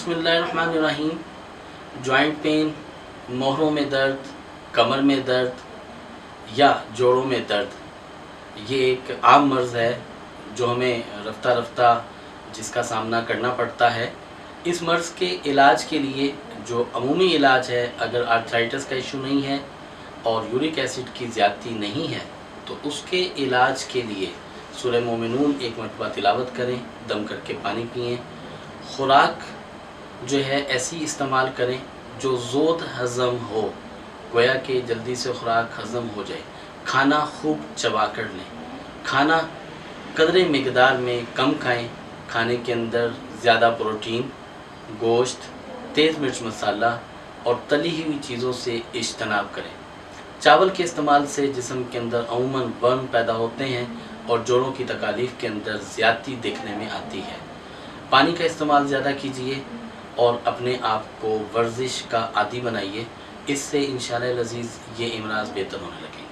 बिस्मिल्लाहिर्रहमानिर्रहीम। Joint pain, मोहरों में दर्द, कमर में दर्द या जोड़ों में दर्द, ये एक आम मर्ज़ है जो हमें रफ्ता रफ्ता जिसका सामना करना पड़ता है। इस मर्ज़ के इलाज के लिए जो अमूमी इलाज है, अगर आर्थराइटिस का इशू नहीं है और यूरिक एसिड की ज़्यादती नहीं है तो उसके इलाज के लिए सूरह मोमिनून एक मरतबा तिलावत करें, दम करके पानी पिएं। खुराक जो है ऐसी इस्तेमाल करें जो ज़ोद हज़म हो, गोया कि जल्दी से खुराक हज़म हो जाए। खाना खूब चबा कर लें, खाना कदरे मिकदार में कम खाएं। खाने के अंदर ज़्यादा प्रोटीन, गोश्त, तेज़ मिर्च मसाला और तली हुई चीज़ों से इज्तनाब करें। चावल के इस्तेमाल से जिस्म के अंदर अमूमन वर्म पैदा होते हैं और जोड़ों की तकालीफ के अंदर ज़्यादती देखने में आती है। पानी का इस्तेमाल ज़्यादा कीजिए और अपने आप को वर्जिश का आदी बनाइए, इससे इंशाअल्लाह अज़ीज़ ये अमराज़ बेहतर होने लगेंगे।